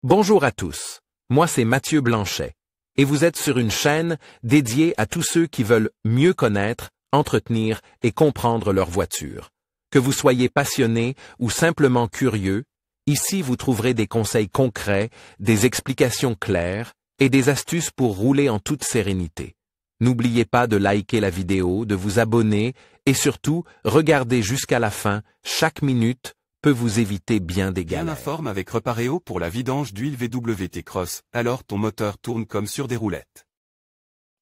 Bonjour à tous, moi c'est Mathieu Blanchet, et vous êtes sur une chaîne dédiée à tous ceux qui veulent mieux connaître, entretenir et comprendre leur voiture. Que vous soyez passionné ou simplement curieux, ici vous trouverez des conseils concrets, des explications claires et des astuces pour rouler en toute sérénité. N'oubliez pas de liker la vidéo, de vous abonner et surtout, regardez jusqu'à la fin, chaque minute peut vous éviter bien des galères. Bien informe avec Repareo pour la vidange d'huile VWT Cross, alors ton moteur tourne comme sur des roulettes.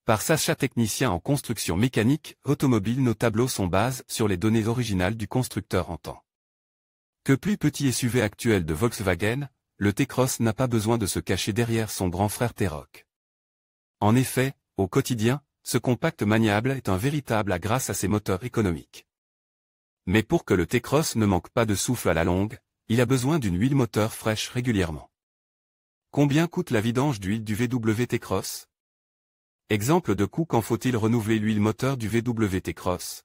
Par Sacha technicien en construction mécanique, automobile, nos tableaux sont basés sur les données originales du constructeur en temps. Que plus petit SUV actuel de Volkswagen, le T-Cross n'a pas besoin de se cacher derrière son grand frère T-Roc. En effet, au quotidien, ce compact maniable est un véritable grâce à ses moteurs économiques. Mais pour que le T-Cross ne manque pas de souffle à la longue, il a besoin d'une huile moteur fraîche régulièrement. Combien coûte la vidange d'huile du VWT Cross? Exemple de coût: quand faut-il renouveler l'huile moteur du VWT Cross?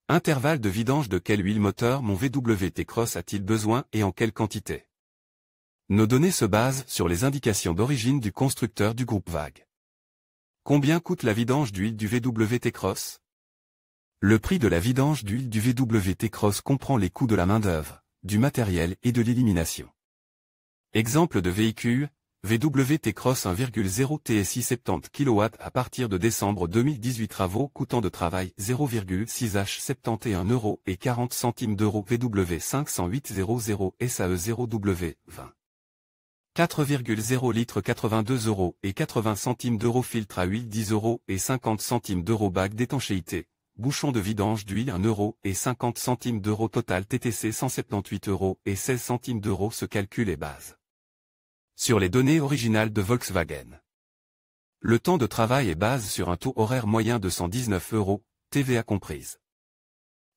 Intervalle de vidange: de quelle huile moteur mon VWT Cross a-t-il besoin et en quelle quantité? Nos données se basent sur les indications d'origine du constructeur du groupe VAG. Combien coûte la vidange d'huile du VWT Cross? Le prix de la vidange d'huile du VWT Cross comprend les coûts de la main-d'œuvre, du matériel et de l'élimination. Exemple de véhicule: VWT Cross 1,0 TSI 70 kW à partir de décembre 2018. Travaux coûtant de travail 0,6 H 71,40 € VW 508 SAE 0W 20. 4,0 litres 82,80 € filtre à huile 10,50 € bague d'étanchéité, bouchon de vidange d'huile 1,50 € total TTC 178,16 € Ce calcul est base sur les données originales de Volkswagen. Le temps de travail est base sur un taux horaire moyen de 119 €, TVA comprise.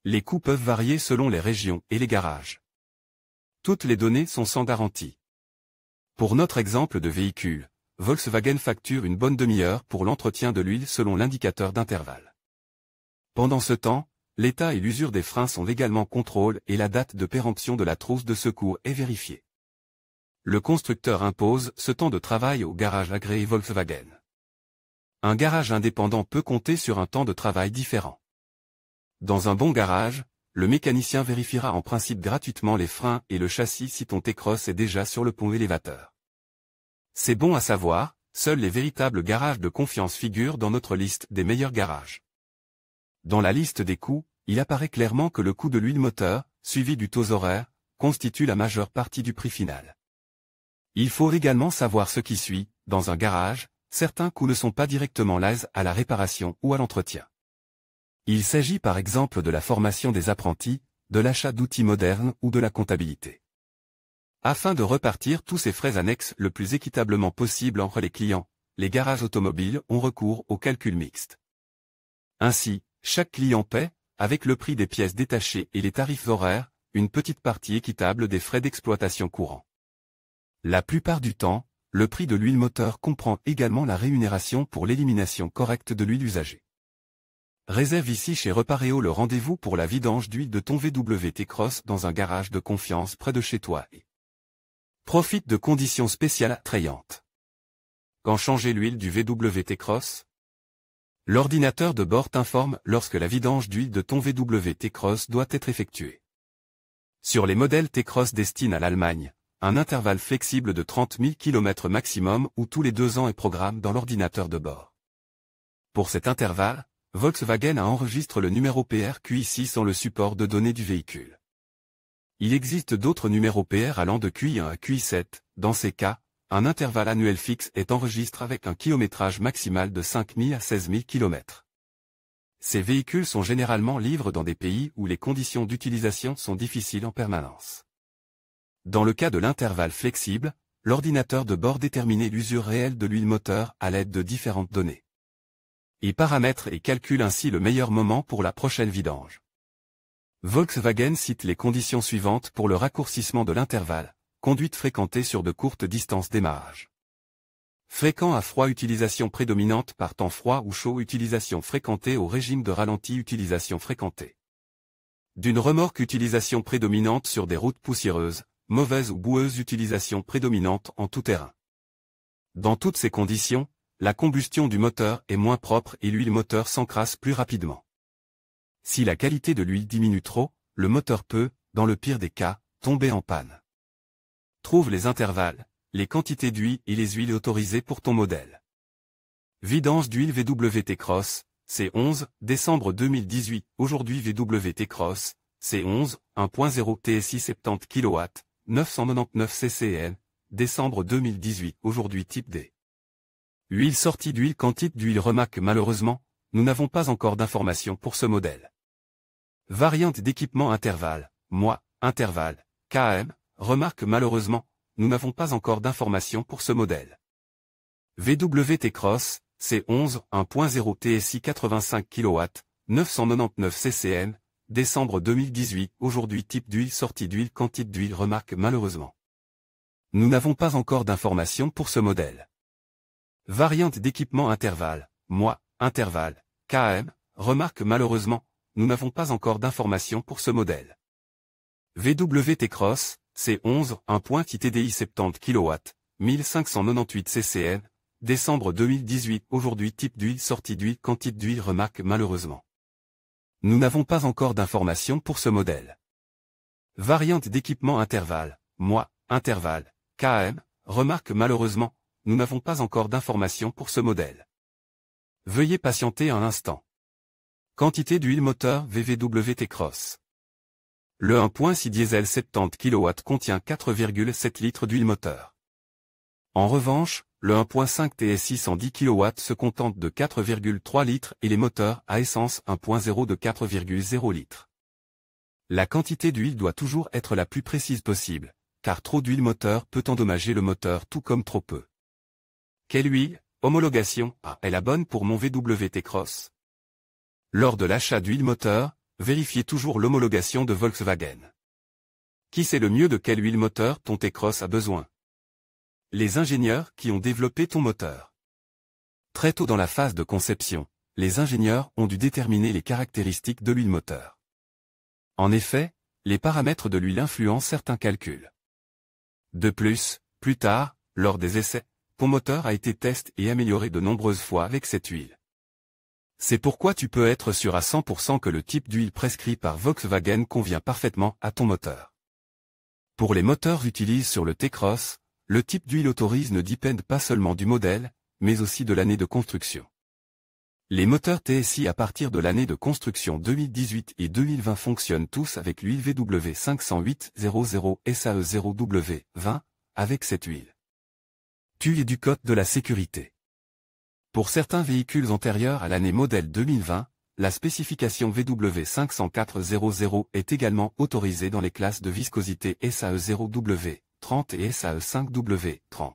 Les coûts peuvent varier selon les régions et les garages. Toutes les données sont sans garantie. Pour notre exemple de véhicule, Volkswagen facture une bonne demi-heure pour l'entretien de l'huile selon l'indicateur d'intervalle. Pendant ce temps, l'état et l'usure des freins sont également contrôlés et la date de péremption de la trousse de secours est vérifiée. Le constructeur impose ce temps de travail au garage agréé Volkswagen. Un garage indépendant peut compter sur un temps de travail différent. Dans un bon garage, le mécanicien vérifiera en principe gratuitement les freins et le châssis si ton T-Cross est déjà sur le pont élévateur. C'est bon à savoir, seuls les véritables garages de confiance figurent dans notre liste des meilleurs garages. Dans la liste des coûts, il apparaît clairement que le coût de l'huile moteur, suivi du taux horaire, constitue la majeure partie du prix final. Il faut également savoir ce qui suit: dans un garage, certains coûts ne sont pas directement liés à la réparation ou à l'entretien. Il s'agit par exemple de la formation des apprentis, de l'achat d'outils modernes ou de la comptabilité. Afin de repartir tous ces frais annexes le plus équitablement possible entre les clients, les garages automobiles ont recours au calcul mixte. Ainsi, chaque client paie, avec le prix des pièces détachées et les tarifs horaires, une petite partie équitable des frais d'exploitation courants. La plupart du temps, le prix de l'huile moteur comprend également la rémunération pour l'élimination correcte de l'huile usagée. Réserve ici chez Repareo le rendez-vous pour la vidange d'huile de ton VWT Cross dans un garage de confiance près de chez toi et profite de conditions spéciales attrayantes. Quand changer l'huile du VWT Cross? L'ordinateur de bord t'informe lorsque la vidange d'huile de ton VWT Cross doit être effectuée. Sur les modèles T-Cross destinés à l'Allemagne, un intervalle flexible de 30 000 km maximum ou tous les 2 ans est programmé dans l'ordinateur de bord. Pour cet intervalle, Volkswagen enregistre le numéro PRQI6 sans le support de données du véhicule. Il existe d'autres numéros PR allant de QI1 à QI7, dans ces cas, un intervalle annuel fixe est enregistré avec un kilométrage maximal de 5 000 à 16 000 km. Ces véhicules sont généralement livrés dans des pays où les conditions d'utilisation sont difficiles en permanence. Dans le cas de l'intervalle flexible, l'ordinateur de bord détermine l'usure réelle de l'huile moteur à l'aide de différentes données. Il paramètre et calcule ainsi le meilleur moment pour la prochaine vidange. Volkswagen cite les conditions suivantes pour le raccourcissement de l'intervalle: conduite fréquentée sur de courtes distances, démarrage fréquent à froid, utilisation prédominante par temps froid ou chaud, utilisation fréquentée au régime de ralenti, utilisation fréquentée d'une remorque, utilisation prédominante sur des routes poussiéreuses, mauvaise ou boueuse utilisation prédominante en tout terrain. Dans toutes ces conditions, la combustion du moteur est moins propre et l'huile moteur s'encrasse plus rapidement. Si la qualité de l'huile diminue trop, le moteur peut, dans le pire des cas, tomber en panne. Trouve les intervalles, les quantités d'huile et les huiles autorisées pour ton modèle. Vidange d'huile VWT Cross, C11, décembre 2018, aujourd'hui VWT Cross, C11, 1.0 TSI 70 kW, 999 ccN, décembre 2018, aujourd'hui type D. Huile sortie d'huile quantité d'huile remarque malheureusement, nous n'avons pas encore d'informations pour ce modèle. Variante d'équipement intervalle, mois, intervalle, KM, remarque malheureusement, nous n'avons pas encore d'informations pour ce modèle. VWT Cross, C11, 1.0 TSI 85 kW, 999 ccN, décembre 2018, aujourd'hui type d'huile sortie d'huile quantité d'huile remarque malheureusement. Nous n'avons pas encore d'informations pour ce modèle. Variante d'équipement intervalle, mois, intervalle, KM, remarque malheureusement, nous n'avons pas encore d'informations pour ce modèle. VWT Cross, C11, 1.0 TDI 70 kW, 1598 ccN, décembre 2018, aujourd'hui type d'huile sortie d'huile quantité d'huile remarque malheureusement. Nous n'avons pas encore d'informations pour ce modèle. Variante d'équipement intervalle, mois, intervalle, KM, remarque malheureusement, nous n'avons pas encore d'informations pour ce modèle. Veuillez patienter un instant. Quantité d'huile moteur VWT Cross. Le 1.6 diesel 70 kW contient 4,7 litres d'huile moteur. En revanche, le 1.5 TSI 110 kW se contente de 4,3 litres et les moteurs à essence 1.0 de 4,0 litres. La quantité d'huile doit toujours être la plus précise possible, car trop d'huile moteur peut endommager le moteur tout comme trop peu. Quelle huile, homologation, est la bonne pour mon VWT Cross? Lors de l'achat d'huile moteur, vérifiez toujours l'homologation de Volkswagen. Qui sait le mieux de quelle huile moteur ton T-Cross a besoin? Les ingénieurs qui ont développé ton moteur. Très tôt dans la phase de conception, les ingénieurs ont dû déterminer les caractéristiques de l'huile moteur. En effet, les paramètres de l'huile influencent certains calculs. De plus, plus tard, lors des essais, ton moteur a été testé et amélioré de nombreuses fois avec cette huile. C'est pourquoi tu peux être sûr à 100% que le type d'huile prescrit par Volkswagen convient parfaitement à ton moteur. Pour les moteurs utilisés sur le T-Cross, le type d'huile autorisé ne dépend pas seulement du modèle, mais aussi de l'année de construction. Les moteurs TSI à partir de l'année de construction 2018 et 2020 fonctionnent tous avec l'huile VW508-00 SAE0W20, avec cette huile. Tu es du code de la sécurité. Pour certains véhicules antérieurs à l'année modèle 2020, la spécification VW504-00 est également autorisée dans les classes de viscosité SAE0W30 et SAE5W30.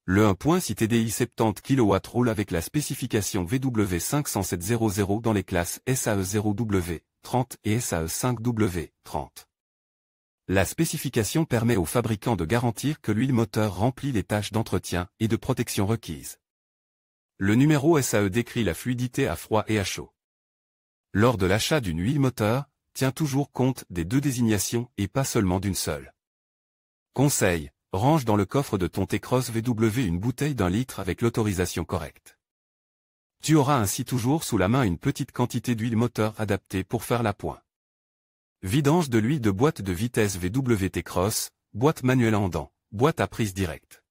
Le 1.6 TDI 70 kW roule avec la spécification VW507-00 dans les classes SAE0W30 et SAE5W30. La spécification permet aux fabricants de garantir que l'huile moteur remplit les tâches d'entretien et de protection requises. Le numéro SAE décrit la fluidité à froid et à chaud. Lors de l'achat d'une huile moteur, tiens toujours compte des deux désignations et pas seulement d'une seule. Conseil, range dans le coffre de ton T-Cross VW une bouteille d'1 litre avec l'autorisation correcte. Tu auras ainsi toujours sous la main une petite quantité d'huile moteur adaptée pour faire l'appoint. Vidange de l'huile de boîte de vitesse VWT Cross, boîte manuelle en dents, boîte à prise directe.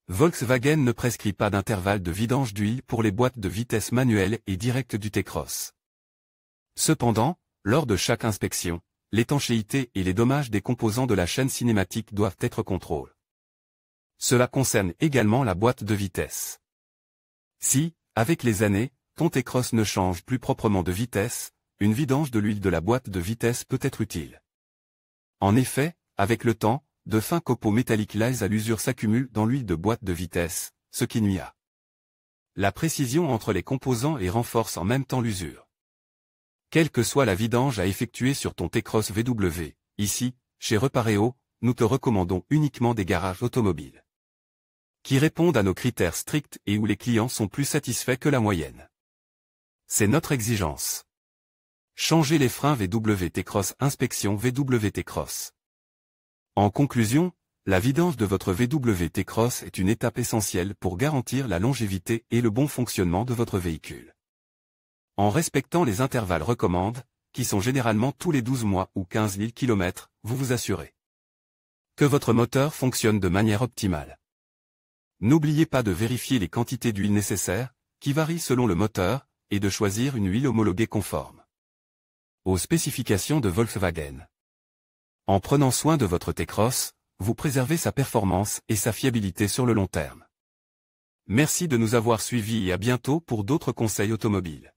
Volkswagen ne prescrit pas d'intervalle de vidange d'huile pour les boîtes de vitesse manuelle et directe du T-Cross. Cependant, lors de chaque inspection, l'étanchéité et les dommages des composants de la chaîne cinématique doivent être contrôlés. Cela concerne également la boîte de vitesse. Si, avec les années, ton T-Cross ne change plus proprement de vitesse, une vidange de l'huile de la boîte de vitesse peut être utile. En effet, avec le temps, de fins copeaux métalliques lises à l'usure s'accumulent dans l'huile de boîte de vitesse, ce qui nuit à la précision entre les composants et renforce en même temps l'usure. Quelle que soit la vidange à effectuer sur ton T-Cross VW, ici, chez Repareo, nous te recommandons uniquement des garages automobiles qui répondent à nos critères stricts et où les clients sont plus satisfaits que la moyenne. C'est notre exigence. Changer les freins VWT Cross. Inspection VWT Cross. En conclusion, la vidange de votre VW T-Cross est une étape essentielle pour garantir la longévité et le bon fonctionnement de votre véhicule. En respectant les intervalles recommandés, qui sont généralement tous les 12 mois ou 15 000 km, vous vous assurez que votre moteur fonctionne de manière optimale. N'oubliez pas de vérifier les quantités d'huile nécessaires, qui varient selon le moteur, et de choisir une huile homologuée conforme aux spécifications de Volkswagen. En prenant soin de votre T-Cross, vous préservez sa performance et sa fiabilité sur le long terme. Merci de nous avoir suivis et à bientôt pour d'autres conseils automobiles.